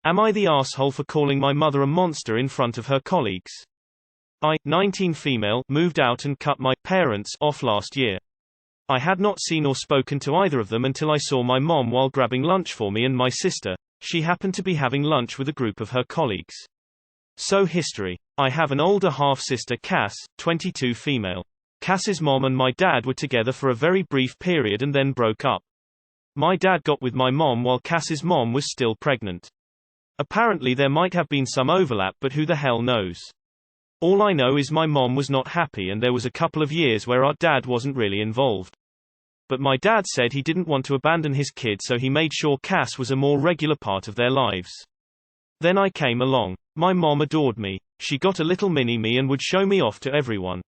Am I the asshole for calling my mother a monster in front of her colleagues? I, 19 female, moved out and cut my parents off last year. I had not seen or spoken to either of them until I saw my mom while grabbing lunch for me and my sister. She happened to be having lunch with a group of her colleagues. So history. I have an older half-sister Cass, 22 female. Cass's mom and my dad were together for a very brief period and then broke up. My dad got with my mom while Cass's mom was still pregnant. Apparently there might have been some overlap, but who the hell knows? All I know is my mom was not happy and there was a couple of years where our dad wasn't really involved. But my dad said he didn't want to abandon his kid, so he made sure Cass was a more regular part of their lives. Then I came along. My mom adored me. She got a little mini-me and would show me off to everyone.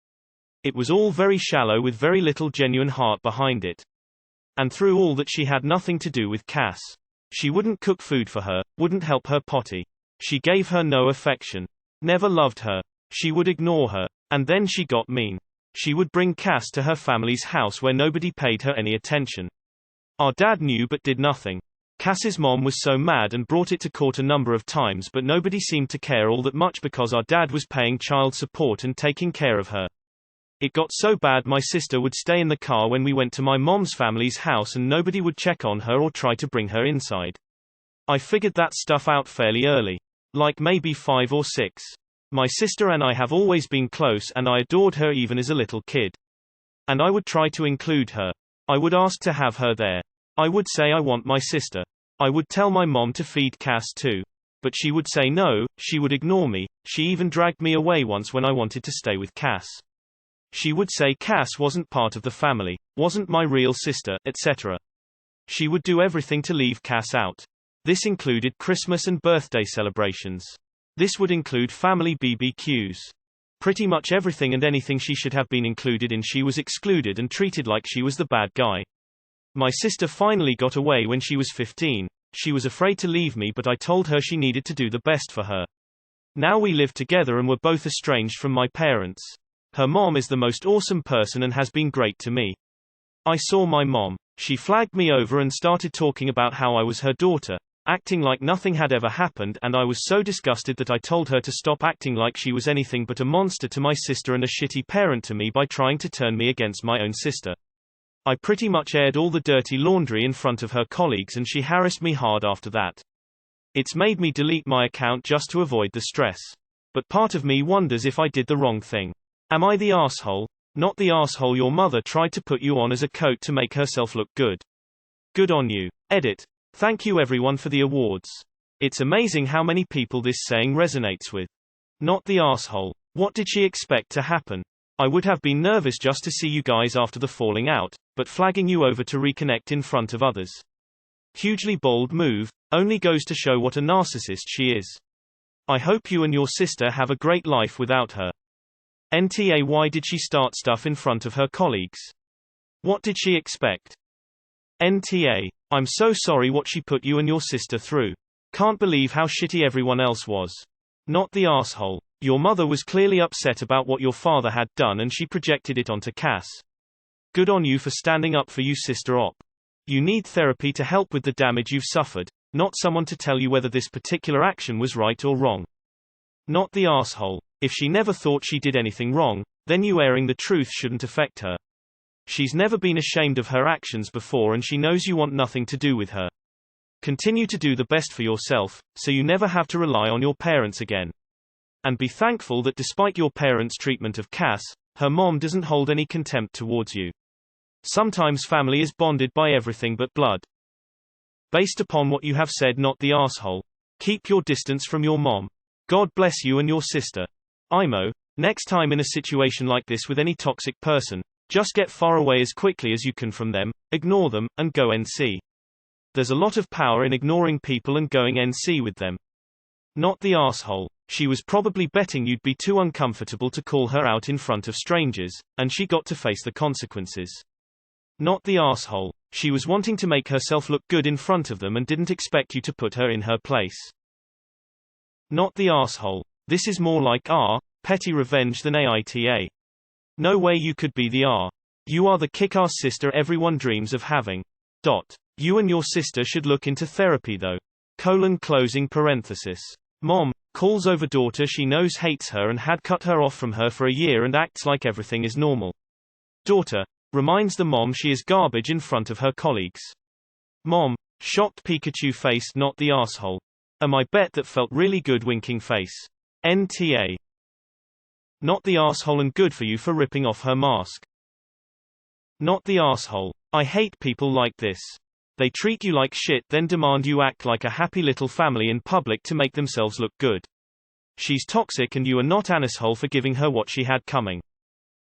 It was all very shallow with very little genuine heart behind it. And through all that she had nothing to do with Cass. She wouldn't cook food for her, wouldn't help her potty. She gave her no affection. Never loved her. She would ignore her. And then she got mean. She would bring Cass to her family's house where nobody paid her any attention. Our dad knew but did nothing. Cass's mom was so mad and brought it to court a number of times, but nobody seemed to care all that much because our dad was paying child support and taking care of her. It got so bad my sister would stay in the car when we went to my mom's family's house and nobody would check on her or try to bring her inside. I figured that stuff out fairly early. Like maybe 5 or 6. My sister and I have always been close and I adored her even as a little kid. And I would try to include her. I would ask to have her there. I would say I want my sister. I would tell my mom to feed Cass too. But she would say no, she would ignore me. She even dragged me away once when I wanted to stay with Cass. She would say Cass wasn't part of the family, wasn't my real sister, etc. She would do everything to leave Cass out. This included Christmas and birthday celebrations. This would include family BBQs. Pretty much everything and anything she should have been included in she was excluded and treated like she was the bad guy. My sister finally got away when she was 15. She was afraid to leave me, but I told her she needed to do the best for her. Now we live together and we're both estranged from my parents. Her mom is the most awesome person and has been great to me. I saw my mom. She flagged me over and started talking about how I was her daughter, acting like nothing had ever happened, and I was so disgusted that I told her to stop acting like she was anything but a monster to my sister and a shitty parent to me by trying to turn me against my own sister. I pretty much aired all the dirty laundry in front of her colleagues and she harassed me hard after that. It's made me delete my account just to avoid the stress. But part of me wonders if I did the wrong thing. Am I the asshole? Not the asshole your mother tried to put you on as a coat to make herself look good. Good on you. Edit. Thank you everyone for the awards. It's amazing how many people this saying resonates with. Not the asshole. What did she expect to happen? I would have been nervous just to see you guys after the falling out, but flagging you over to reconnect in front of others. Hugely bold move, only goes to show what a narcissist she is. I hope you and your sister have a great life without her. NTA. Why did she start stuff in front of her colleagues? What did she expect? NTA. I'm so sorry what she put you and your sister through. Can't believe how shitty everyone else was. Not the asshole. Your mother was clearly upset about what your father had done and she projected it onto Cass. Good on you for standing up for you, sister op. You need therapy to help with the damage you've suffered, not someone to tell you whether this particular action was right or wrong. Not the asshole. If she never thought she did anything wrong, then you airing the truth shouldn't affect her. She's never been ashamed of her actions before and she knows you want nothing to do with her. Continue to do the best for yourself, so you never have to rely on your parents again. And be thankful that despite your parents' treatment of Cass, her mom doesn't hold any contempt towards you. Sometimes family is bonded by everything but blood. Based upon what you have said, not the asshole. Keep your distance from your mom. God bless you and your sister. IMO. Next time in a situation like this with any toxic person, just get far away as quickly as you can from them, ignore them, and go NC. There's a lot of power in ignoring people and going NC with them. Not the asshole. She was probably betting you'd be too uncomfortable to call her out in front of strangers, and she got to face the consequences. Not the asshole. She was wanting to make herself look good in front of them and didn't expect you to put her in her place. Not the asshole. This is more like petty revenge than AITA. No way you could be the You are the kick-ass sister everyone dreams of having. You and your sister should look into therapy though. Closing parenthesis. Mom calls over daughter she knows hates her and had cut her off from her for a year and acts like everything is normal. Daughter reminds the mom she is garbage in front of her colleagues. Mom shocked Pikachu face, not the asshole. I bet that felt really good, winking face. NTA. Not the asshole and good for you for ripping off her mask. Not the asshole. I hate people like this. They treat you like shit then demand you act like a happy little family in public to make themselves look good. She's toxic and you are not an asshole for giving her what she had coming.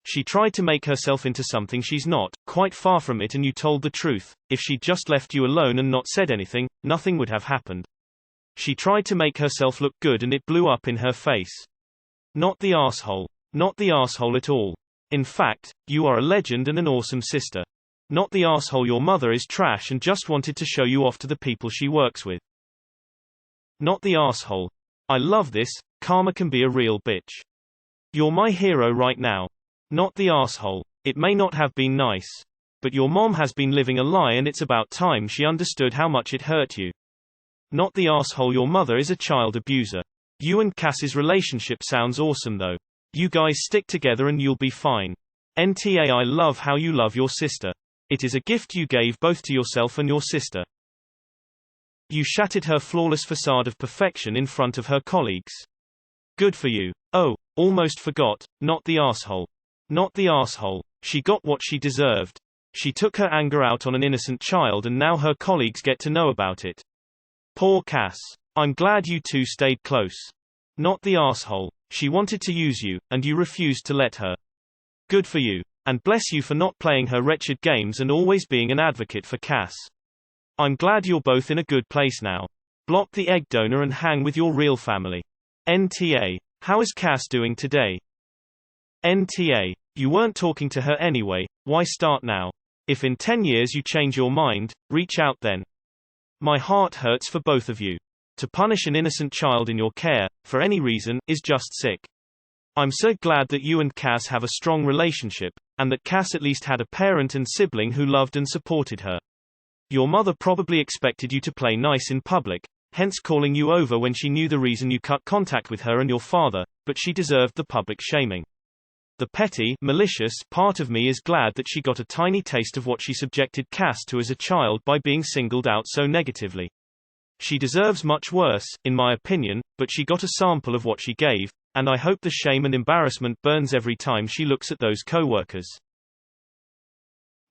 She tried to make herself into something she's not, quite far from it, and you told the truth. If she'd just left you alone and not said anything, nothing would have happened. She tried to make herself look good and it blew up in her face. Not the asshole. Not the asshole at all. In fact, you are a legend and an awesome sister. Not the asshole, your mother is trash and just wanted to show you off to the people she works with. Not the asshole. I love this, karma can be a real bitch. You're my hero right now. Not the asshole. It may not have been nice. But your mom has been living a lie and it's about time she understood how much it hurt you. Not the asshole, your mother is a child abuser. You and Cass's relationship sounds awesome though. You guys stick together and you'll be fine. NTA. I love how you love your sister. It is a gift you gave both to yourself and your sister. You shattered her flawless facade of perfection in front of her colleagues. Good for you. Oh, almost forgot, not the asshole. Not the asshole. She got what she deserved. She took her anger out on an innocent child and now her colleagues get to know about it. Poor Cass. I'm glad you two stayed close. Not the asshole. She wanted to use you, and you refused to let her. Good for you. And bless you for not playing her wretched games and always being an advocate for Cass. I'm glad you're both in a good place now. Block the egg donor and hang with your real family. NTA. How is Cass doing today? NTA. You weren't talking to her anyway, why start now? If in 10 years you change your mind, reach out then. My heart hurts for both of you. To punish an innocent child in your care, for any reason, is just sick. I'm so glad that you and Cass have a strong relationship, and that Cass at least had a parent and sibling who loved and supported her. Your mother probably expected you to play nice in public, hence calling you over when she knew the reason you cut contact with her and your father, but she deserved the public shaming. The petty, malicious part of me is glad that she got a tiny taste of what she subjected Cass to as a child by being singled out so negatively. She deserves much worse, in my opinion, but she got a sample of what she gave, and I hope the shame and embarrassment burns every time she looks at those co-workers.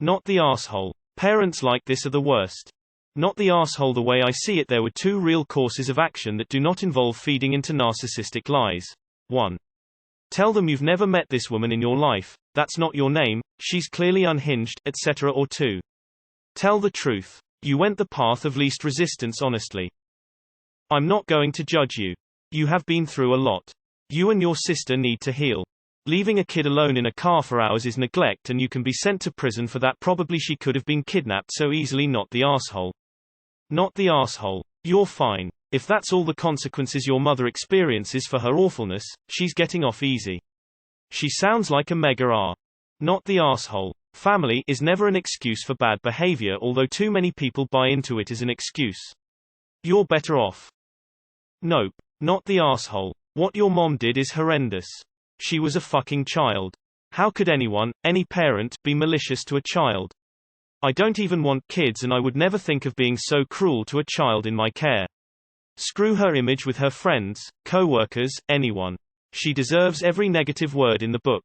Not the asshole. Parents like this are the worst. Not the asshole. The way I see it, there were two real courses of action that do not involve feeding into narcissistic lies. 1. Tell them you've never met this woman in your life, that's not your name, she's clearly unhinged, etc. Or 2. Tell the truth. You went the path of least resistance honestly. I'm not going to judge you. You have been through a lot. You and your sister need to heal. Leaving a kid alone in a car for hours is neglect and you can be sent to prison for that. Probably she could have been kidnapped so easily. Not the asshole. Not the asshole. You're fine. If that's all the consequences your mother experiences for her awfulness, she's getting off easy. She sounds like a mega R. Not the asshole. Family is never an excuse for bad behavior, although too many people buy into it as an excuse. You're better off. Nope. Not the asshole. What your mom did is horrendous. She was a fucking child. How could anyone, any parent, be malicious to a child? I don't even want kids and I would never think of being so cruel to a child in my care. Screw her image with her friends, co-workers, anyone. She deserves every negative word in the book.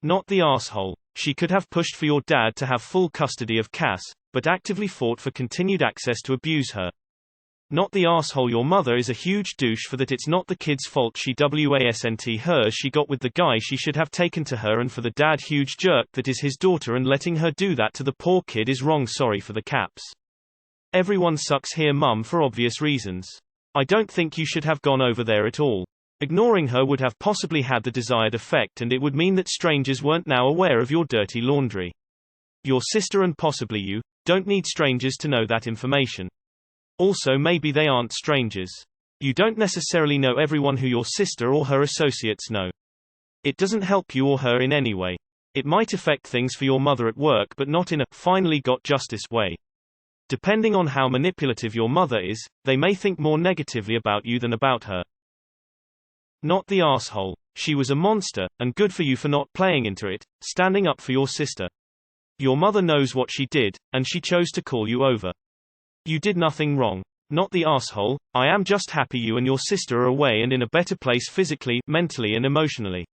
Not the asshole. She could have pushed for your dad to have full custody of Cass, but actively fought for continued access to abuse her. Not the asshole. Your mother is a huge douche for that. It's not the kid's fault she wasn't hers she got with the guy she should have taken to her, and for the dad huge jerk that is his daughter and letting her do that to the poor kid is wrong. Sorry for the caps. Everyone sucks here, mum, for obvious reasons. I don't think you should have gone over there at all. Ignoring her would have possibly had the desired effect, and it would mean that strangers weren't now aware of your dirty laundry. Your sister and possibly you don't need strangers to know that information. Also, maybe they aren't strangers. You don't necessarily know everyone who your sister or her associates know. It doesn't help you or her in any way. It might affect things for your mother at work, but not in a finally got justice way. Depending on how manipulative your mother is, they may think more negatively about you than about her. Not the asshole. She was a monster, and good for you for not playing into it, standing up for your sister. Your mother knows what she did, and she chose to call you over. You did nothing wrong. Not the asshole. I am just happy you and your sister are away and in a better place physically, mentally and emotionally.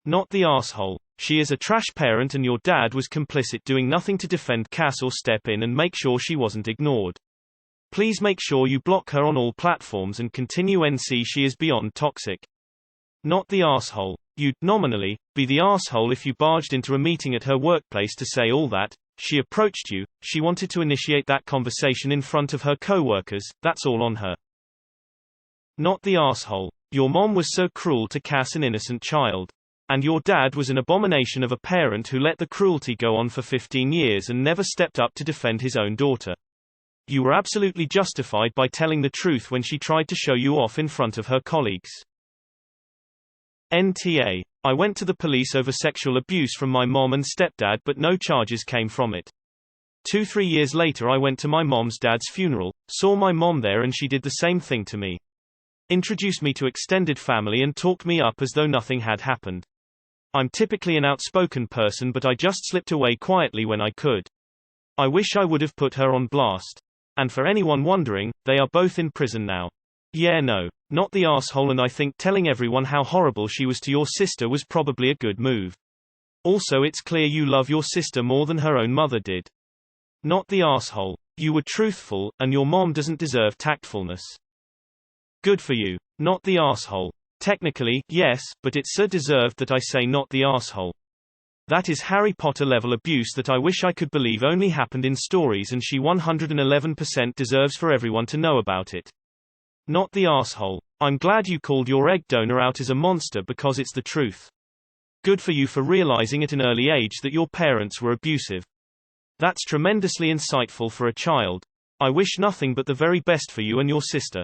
Not the asshole. She is a trash parent and your dad was complicit doing nothing to defend Cass or step in and make sure she wasn't ignored. Please make sure you block her on all platforms and continue NC she is beyond toxic. Not the asshole. You'd, nominally, be the asshole if you barged into a meeting at her workplace to say all that. She approached you, she wanted to initiate that conversation in front of her co-workers, that's all on her. Not the asshole. Your mom was so cruel to Cass, an innocent child. And your dad was an abomination of a parent who let the cruelty go on for 15 years and never stepped up to defend his own daughter. You were absolutely justified by telling the truth when she tried to show you off in front of her colleagues. NTA. I went to the police over sexual abuse from my mom and stepdad but no charges came from it. 2-3 years later I went to my mom's dad's funeral, saw my mom there and she did the same thing to me. Introduced me to extended family and talked me up as though nothing had happened. I'm typically an outspoken person but I just slipped away quietly when I could. I wish I would have put her on blast. And for anyone wondering, they are both in prison now. Yeah, no. Not the asshole, and I think telling everyone how horrible she was to your sister was probably a good move. Also it's clear you love your sister more than her own mother did. Not the asshole. You were truthful, and your mom doesn't deserve tactfulness. Good for you. Not the asshole. Technically, yes, but it's so deserved that I say not the asshole. That is Harry Potter level abuse that I wish I could believe only happened in stories, and she 111% deserves for everyone to know about it. Not the asshole. I'm glad you called your egg donor out as a monster because it's the truth. Good for you for realizing at an early age that your parents were abusive. That's tremendously insightful for a child. I wish nothing but the very best for you and your sister.